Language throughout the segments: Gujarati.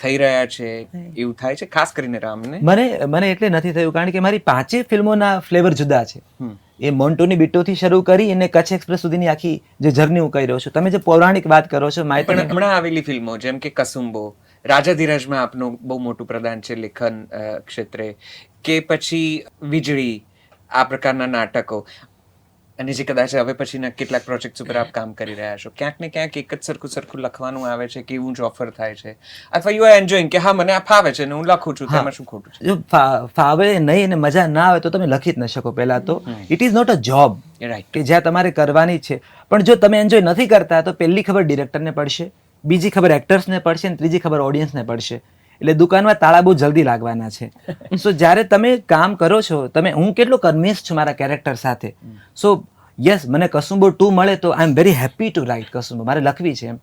થઈ રહ્યા છે એવું થાય છે, ખાસ કરીને રામને? મને એટલે નથી થયું કારણ કે મારી 5 ફિલ્મોના ફ્લેવર જુદા છે. એ મોન્ટોની બિટ્ટોથી શરૂ કરી અને કચ્છ એક્સપ્રેસ સુધીની આખી જે જર્ની હું કહી રહ્યો છું. તમે જે પૌરાણિક વાત કરો છો, પણ હમણાં આવેલી ફિલ્મો જેમ કે કસુંબો, રાજા ધીરાજમાં આપનું બહુ મોટું પ્રદાન છે લેખન ક્ષેત્રે, કે પછી વીજળી, આ પ્રકારના નાટકો, અને જે કદાચ હવે પછીના કેટલાક પ્રોજેક્ટ્સ ઉપર આપ કામ કરી રહ્યા છો, ક્યાંક ને ક્યાંક એક જ સરખું લખવાનું આવે છે કે એવું જ ઓફર થાય છે, અથવા યુ આર એન્જોયિંગ કે હા મને આ ફાવે છે ને હું લખું છું, તેમાં શું ખોટું છે? જો ફાવે નહીં અને મજા ના આવે તો તમે લખી જ ન શકો. પહેલા તો it is not a job કે જ્યાં તમારે કરવાની છે. પણ જો તમે એન્જોય નથી કરતા તો પહેલી ખબર ડિરેક્ટરને પડશે, બીજી ખબર એક્ટર્સને પડશે અને ત્રીજી ખબર ઓડિયન્સને પડશે. એટલે દુકાનમાં તાળા બહુ જલ્દી લાગવાના છે. સો જ્યારે તમે કામ કરો છો, હું કેટલો કન્વિન્સ છું મારા કેરેક્ટર સાથે. સો યસ, મને કસુંબો 2 મળે તો I am very happy to write Kasumbo. મારે લખવી છે એમ,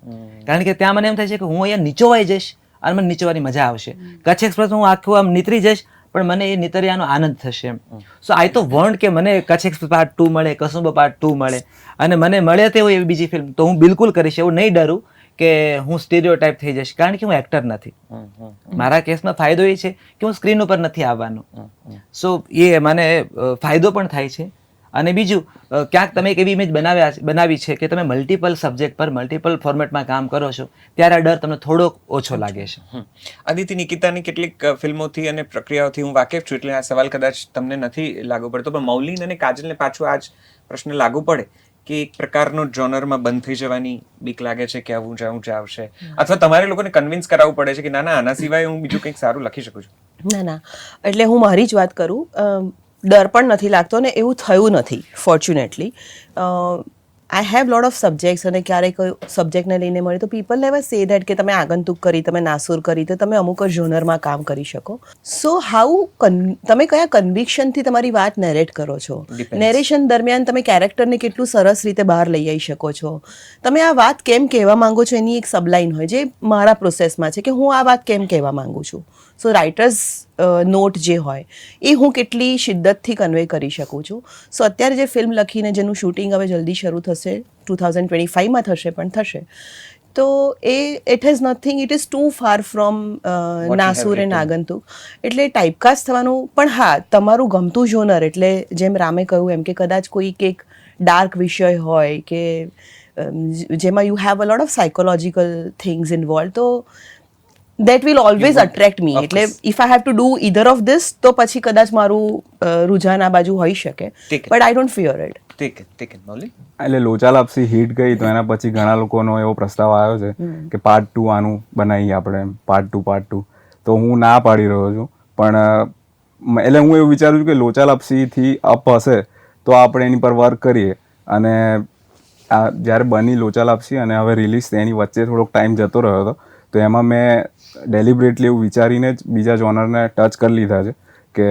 કારણ કે ત્યાં મને એમ થાય છે કે હું અહીંયા નીચોવાઈ જઈશ અને મને નીચોવાની મજા આવશે. કચ્છ એક્સપ્રેસ હું આખું આમ નીતરી જઈશ પણ મને એ નીતરિયાનો આનંદ થશે એમ. સો આઈ તો વોન્ટ કે મને કચ્છ એક્સપ્રેસ પાર્ટ 2 મળે, કસુંબો પાર્ટ 2 મળે, અને મને મળે તે હોય એવી બીજી ફિલ્મ તો હું બિલકુલ કરીશ. એવું નહીં ડરું કે હું સ્ટીરિયોટાઇપ થઈ જઈશ, કારણ કે હું એક્ટર નથી. મારા કેસમાં ફાયદો એ છે કે હું સ્ક્રીન ઉપર નથી આવવાનો. સો એ મને ફાયદો પણ થાય છે. અને બીજું, ક્યાંક તમે એક એવી ઇમેજ બનાવી છે કે તમે મલ્ટિપલ સબ્જેક્ટ પર મલ્ટિપલ ફોર્મેટમાં કામ કરો છો, ત્યારે આ ડર તમને થોડોક ઓછો લાગે છે. આદિત્ય નિકિતાની કેટલીક ફિલ્મોથી અને પ્રક્રિયાઓથી હું વાકેફ છું, એટલે આ સવાલ કદાચ તમને નથી લાગુ પડતો, પણ મૌલિન અને કાજલને પાછું આ જ પ્રશ્ન લાગુ પડે કે એક પ્રકારનો જોનરમાં બંધ થઈ જવાની બીક લાગે છે કે આવું જ આવશે, અથવા તમારે લોકોને કન્વિન્સ કરાવવું પડે છે કે ના ના આના સિવાય હું બીજું કંઈક સારું લખી શકું છું? ના, એટલે હું મારી જ વાત કરું, ડર પણ નથી લાગતો ને એવું થયું નથી fortunately. I have lot of subjects, અને ક્યારેક સબ્જેક્ટને લઈને મળે તો પીપલ નેવર સે દેટ કે તમે આગંતુક કરી, તમે નાસુર કરી તો તમે અમુક જ જોનરમાં કામ કરી શકો. સો તમે કયા કન્વિક્શનથી તમારી વાત નેરેટ કરો છો, નેરેશન દરમિયાન તમે કેરેક્ટરને કેટલું સરસ રીતે બહાર લઈ આવી શકો છો, તમે આ વાત કેમ કહેવા માંગો છો એની એક સબલાઇન હોય જે મારા પ્રોસેસમાં છે કે હું આ વાત કેમ કહેવા માંગુ છું. સો રાઇટર્સ નોટ જે હોય એ હું કેટલી શિદ્દતથી કન્વે કરી શકું છું. સો અત્યારે જે ફિલ્મ લખીને જેનું શૂટિંગ હવે જલ્દી શરૂ થશે, 2025માં થશે, પણ થશે, તો it has nothing, it is too far from Nasoor and Aagantuk. એટલે ટાઈપકાસ્ટ થવાનું, પણ હા તમારું ગમતું જોનર, એટલે જેમ રામે કહ્યું એમ કે કદાચ કોઈક એક ડાર્ક વિષય હોય કે જેમાં you have a lot of psychological things involve, તો that will always attract me. એટલે if I have to do either of this તો પછી કદાચ મારું રુઝાન આ બાજુ હોઈ શકે, but I don't fear it. ઠીક છે મૌલિક. એટલે લોચા લાપસી હિટ ગઈ તો એના પછી ઘણા લોકોનો એવો પ્રસ્તાવ આવ્યો છે કે પાર્ટ 2 આનું બનાવીએ આપણે, પાર્ટ 2. તો હું ના પાડી રહ્યો છું, પણ એટલે હું એવું વિચારું છું કે લોચા લાપસીથી અપ હશે તો આપણે એની પર વર્ક કરીએ. અને જ્યારે બની લોચા લાપસી અને હવે રિલીઝ એની વચ્ચે થોડોક ટાઈમ જતો રહ્યો હતો, તો એમાં મેં ડેલિબરેટલી એવું વિચારીને જ બીજા જોનરને ટચ કરી લીધા છે કે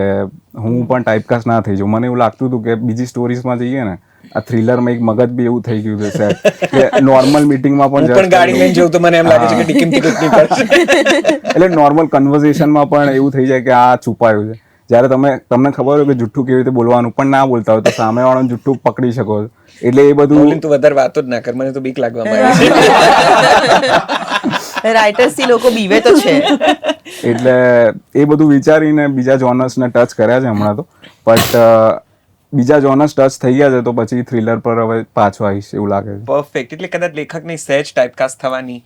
હું પણ ટાઈપકાસ્ટ ના થઈ જાઉં. મને એવું લાગતું હતું કે બીજી સ્ટોરીઝમાં જઈએ ને, આ થ્રિલરમાં એક મગજ બી એવું થઈ ગયું છે સેટ કે નોર્મલ મીટિંગમાં પણ ગાડી લઈને જવું તો મને એમ લાગે છે કે ટિકિટ નહીં પડશે. એટલે નોર્મલ કન્વર્ઝેશનમાં પણ એવું થઈ જાય કે આ છુપાયું છે. જ્યારે તમને ખબર હોય કે જુઠ્ઠું કેવી રીતે બોલવાનું પણ ના બોલતા હોય તો સામેવાળાનું જુઠ્ઠું પકડી શકો છો. એટલે એ બધું તું વધારે વાતો જ ના કર, મને તો બીક લાગવા માંડી છે. રાઇટર્સ થી લોકો બીવે તો છે. એટલે એ બધું વિચારીને બીજા જોનર્સને ટચ કર્યા છે હમણાં તો, બટ બીજા જોનર્સ ટચ થઈ ગયા છે તો પછી થ્રિલર પર હવે પાછો આવીશ એવું લાગે છે. પરફેક્ટ. એટલે કદાચ લેખકની સહેજ ટાઈપકાસ્ટ થવાની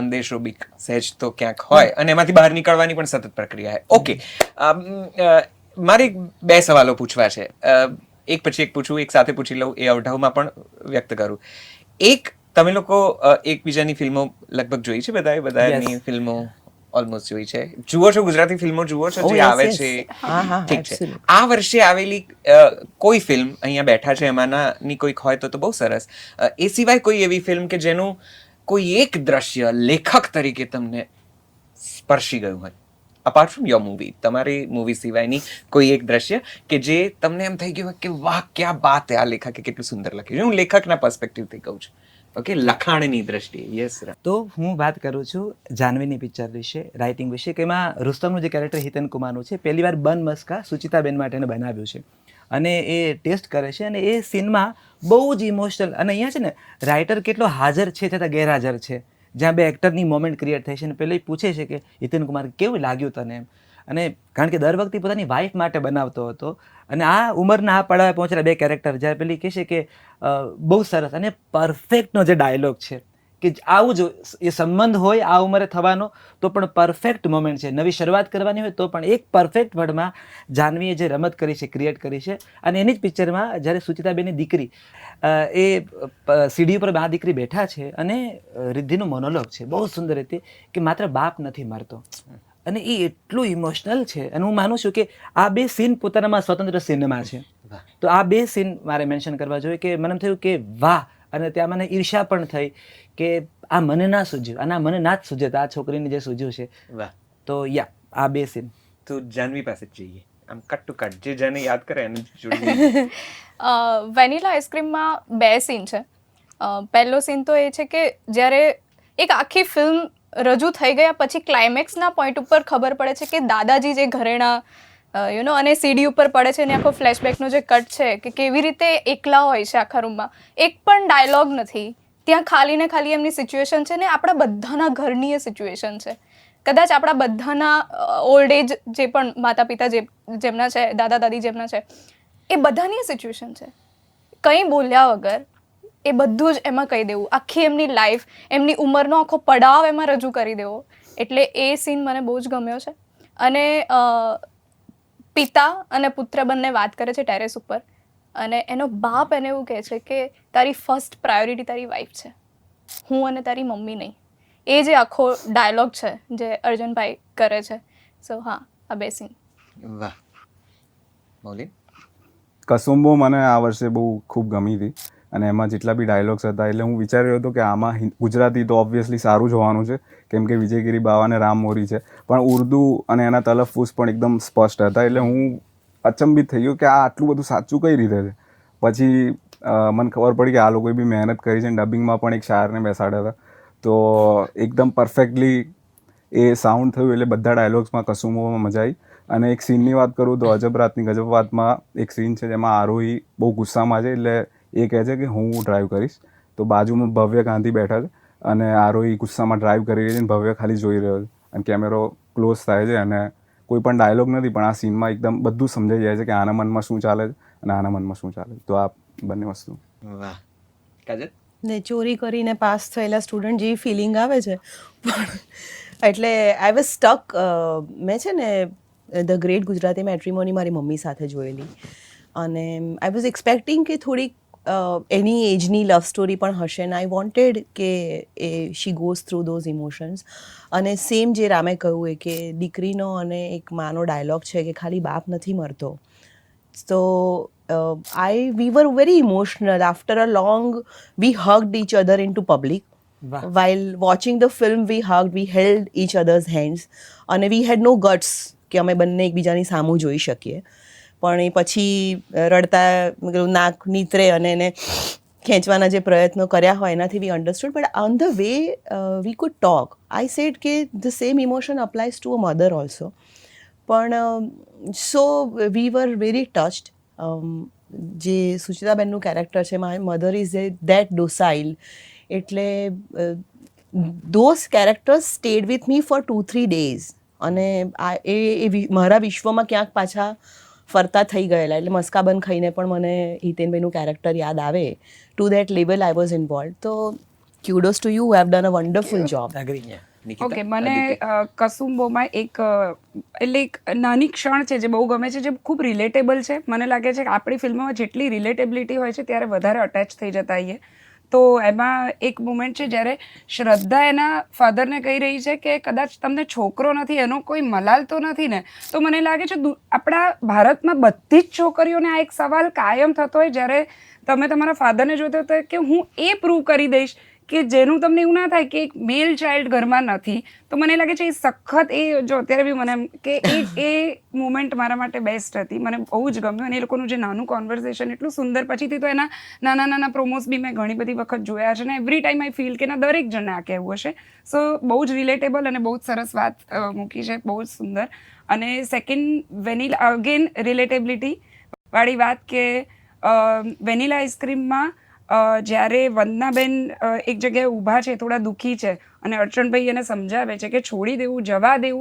અંદેશો બીક સહેજ તો ક્યાંક હોય, અને એમાંથી બહાર નીકળવાની પણ સતત પ્રક્રિયા છે. ઓકે, મારે 2 સવાલો પૂછવા છે, એક પછી એક પૂછું, એક સાથે પૂછી લઉં, એ અવઢવમાં પણ વ્યક્ત કરું. એક, તમે લોકો એકબીજાની ફિલ્મો લગભગ જોઈ છે? બધાની ફિલ્મો ઓલમોસ્ટ જોઈ છે? જુઓ છો? ગુજરાતી ફિલ્મો જુઓ છો જે આવે છે? ઠીક છે. આ વર્ષે આવેલી કોઈ ફિલ્મ અહીંયા બેઠા છે એમાંની કોઈક હોય તો બહુ સરસ. એ સિવાય કોઈ એવી ફિલ્મ કે જેનું કોઈ એક દ્રશ્ય લેખક તરીકે તમને સ્પર્શી ગયું હોય, અપાર્ટ ફ્રોમ યોર મૂવી, તમારી મૂવી સિવાયની કોઈ એક દ્રશ્ય કે જે તમને એમ થઈ ગયું કે વાહ ક્યાં બાત હે, આ લેખકે કેટલું સુંદર લખ્યું છે? હું લેખકના પર્સપેક્ટિવથી કહું છું, ઓકે, લખાણની દ્રષ્ટિએ. યસ. તો હું વાત કરું છું જાનવીની પિક્ચર વિશે, રાઇટિંગ વિશે, કે એમાં રુસ્તમનું જે કેરેક્ટર હિતન કુમારનું છે, પહેલી વાર બન મસ્કા સુચિતાબેન માટે એને બનાવ્યું છે, અને એ ટેસ્ટ કરે છે, અને એ સીનમાં બહુ જ ઇમોશનલ, અને અહીંયા છે ને રાઇટર કેટલો હાજર છે છતાં ગેરહાજર છે, જ્યાં બે એક્ટરની મોમેન્ટ ક્રિએટ થઈ છે અને પેલો એ પૂછે છે કે હિતેન કુમાર કેવું લાગ્યું તને એમ, અને કારણ કે દર વખતે પોતાની વાઈફ માટે બનાવતો હતો, અને આ ઉંમરના આ પડાવે પહોંચેલા બે કેરેક્ટર જ્યારે પેલી કહે છે કે બહુ સરસ અને પરફેક્ટનો જે ડાયલોગ છે કે આવું જ એ સંબંધ હોય આ ઉંમરે થવાનો તો પણ પરફેક્ટ મોમેન્ટ છે, નવી શરૂઆત કરવાની હોય તો પણ એક પરફેક્ટ વર્ડમાં જાહ્નવીએ જે રમત કરી છે, ક્રિએટ કરી છે. અને એની જ પિક્ચરમાં જ્યારે સુચિતાબેનની દીકરી એ સીડી ઉપર આ દીકરી બેઠા છે અને રિદ્ધિનું મોનોલોગ છે બહુ સુંદર રીતે કે માત્ર બાપ નથી મરતો, અને એ એટલું ઇમોશનલ છે. અને હું માનું છું કે આ બે સીન પોતાનામાં સ્વતંત્ર સિનેમા છે, તો આ બે સીન મારે મેન્શન કરવા જોઈએ કે મને એમ થયું કે વાહ, અને ત્યાં મને ઈર્ષા પણ થઈ કે આ મને ના સૂઝ્યું અને આ મને ના જ સૂઝે, આ છોકરીને જે સૂઝ્યું છે. વાહ. તો યા આ બે સીન તો જાહ્નવી પાસે જ જઈએ, આમ કટ ટુ કટ જે જેને યાદ કરે એને જોડી. વેનીલા આઈસ્ક્રીમમાં 2 સીન છે. પહેલો સીન તો એ છે કે જ્યારે એક આખી ફિલ્મ રજૂ થઈ ગયા પછી ક્લાઇમેક્સના પોઈન્ટ ઉપર ખબર પડે છે કે દાદાજી જે ઘરેણા અને સીડી ઉપર પડે છે અને આખો ફ્લેશબેકનો જે કટ છે કે કેવી રીતે એકલા હોય છે આખા રૂમમાં, એક પણ ડાયલોગ નથી ત્યાં, ખાલી ને ખાલી એમની સિચ્યુએશન છે ને આપણા બધાના ઘરની એ સિચ્યુએશન છે. કદાચ આપણા બધાના ઓલ્ડ એજ જે પણ માતા પિતા જેમના છે, દાદા દાદી જેમના છે, એ બધાની સિચ્યુએશન છે. કંઈ બોલ્યા વગર એ બધું જ એમાં કહી દેવું, આખી એમની લાઈફ, એમની ઉંમરનો આખો પડાવ એમાં રજૂ કરી દેવો. એટલે એ સીન મને બહુ જ ગમ્યો છે. અને પિતા અને પુત્ર બંને વાત કરે છે ટેરેસ ઉપર, અને એનો બાપ એને એવું કહે છે કે તારી ફર્સ્ટ પ્રાયોરિટી તારી વાઈફ છે, હું અને તારી મમ્મી નહીં. એ જે આખો ડાયલોગ છે જે અર્જુનભાઈ કરે છે. સો હા, આ 2 સીન. વાહ. મૌલિક? કસુંબો મને આ વર્ષે બહુ ખૂબ ગમી હતી, અને એમાં જેટલા બી ડાયલોગ્સ હતા એટલે હું વિચારી રહ્યો હતો કે આમાં ગુજરાતી તો ઓબ્વિયસલી સારું જ હોવાનું છે કેમ કે વિજયગીરી બાવા અને રામ મોરી છે, પણ ઉર્દુ અને એના તલફ્ફુઝ પણ એકદમ સ્પષ્ટ હતા. એટલે હું અચંબિત થઈ ગયો કે આ આટલું બધું સાચું કઈ રીતે છે. પછી મને ખબર પડી કે આ લોકોએ બી મહેનત કરી છે, ડબિંગમાં પણ એક શાયરને બેસાડ્યા હતા, તો એકદમ પરફેક્ટલી એ સાઉન્ડ થયું. એટલે બધા ડાયલોગ્સમાં કસુંબોમાં મજા આવી. અને એક સીનની વાત કરું તો અજબ રાતની ગજબ વાતમાં એક સીન છે જેમાં આરોહી બહુ ગુસ્સામાં છે, એટલે એ કહે છે કે હું ડ્રાઈવ કરીશ, તો બાજુમાં ભવ્ય ગાંધી બેઠા છે અને આરોહી ગુસ્સામાં ડ્રાઈવ કરી રહી છે અને ભવ્ય ખાલી જોઈ રહ્યો છે, અને કેમેરો ક્લોઝ થાય છે અને કોઈ પણ ડાયલોગ નથી, પણ આ સીનમાં એકદમ બધું સમજાઈ જાય છે કે આના મનમાં શું ચાલે છે અને આના મનમાં શું ચાલે છે. તો આ બંને વસ્તુ. વાહ. કાજલ? ને ચોરી કરીને પાસ થયેલા સ્ટુડન્ટ જેવી ફિલિંગ આવે છે. એટલે આઈ વોઝ સ્ટક. મેં છે ને ધ ગ્રેટ ગુજરાતી મેટ્રીમોની મારી મમ્મી સાથે જોયેલી, અને આઈ વોઝ એક્સપેક્ટિંગ કે થોડીક એની એજની લવ સ્ટોરી પણ હશે, ને આઈ વોન્ટેડ કે she goes through those emotions. અને સેમ જે રામે કહ્યું એ કે દીકરીનો અને એક માનો ડાયલોગ છે કે ખાલી બાપ નથી મરતો. So we were very emotional. After a long, we hugged each other into public. Wow. While watching the film, we hugged, we held each other's hands. અને we had no guts કે અમે બંને એકબીજાની સામું જોઈ શકીએ. પણ એ પછી રડતા નાક નીતરે અને એને ખેંચવાના જે પ્રયત્નો કર્યા હોય એનાથી we understood. But on the way we could talk. I said કે the same emotion applies to a mother also. પણ so we were very touched. જે સુચિતાબેનનું કેરેક્ટર છે, my mother is that docile. એટલે those characters stayed with me for 2-3 days. અને એ મારા વિશ્વમાં ક્યાંક પાછા ફરતા થઈ ગયેલા. એટલે મસ્કાબન ખાઈને પણ મને હિતેનભાઈનું કેરેક્ટર યાદ આવે. To that level I was involve. તો kudos to you, have done a wonderful job. Agree. Nikita? Okay, મને કસુંબોમાં એક નાની ક્ષણ છે જે બહુ ગમે છે, જે ખૂબ રિલેટેબલ છે. મને લાગે છે કે આપણી ફિલ્મોમાં જેટલી રિલેટેબિલિટી હોય છે ત્યારે વધારે અટેચ થઈ જતા હોઈએ. તો એમાં એક મોમેન્ટ છે જ્યારે શ્રદ્ધા એના ફાધરને કહી રહી છે કે કદાચ તમને છોકરો નથી, એનો કોઈ મલાલ તો નથી ને. તો મને લાગે છે આપણા ભારતમાં બધી જ છોકરીઓને આ એક સવાલ કાયમ થતો હોય જ્યારે તમે તમારા ફાધરને જોતા હોય કે હું એ પ્રૂવ કરી દઈશ કે જેનું તમને એવું ના થાય કે એક મેલ ચાઇલ્ડ ઘરમાં નથી. તો મને લાગે છે એ સખત જો અત્યારે બી મને કે એ મુમેન્ટ મારા માટે બેસ્ટ હતી. મને બહુ જ ગમ્યું. અને એ લોકોનું જે નાનું કોન્વર્ઝેશન એટલું સુંદર. પછીથી તો એના નાના નાના પ્રોમોસ બી મેં ઘણી બધી વખત જોયા છે, અને એવરી ટાઈમ આઈ ફીલ કે દરેક જણને આ કહેવું હશે. સો બહુ જ રિલેટેબલ અને બહુ જ સરસ વાત મૂકી છે, બહુ જ સુંદર. અને સેકન્ડ, વેનીલા અગેન રિલેટેબિલિટી વાળી વાત કે વેનીલા આઈસ્ક્રીમમાં જ્યારે વંદનાબેન એક જગ્યાએ ઊભા છે, થોડા દુઃખી છે, અને અર્ચનભાઈ એને સમજાવે છે કે છોડી દેવું, જવા દેવું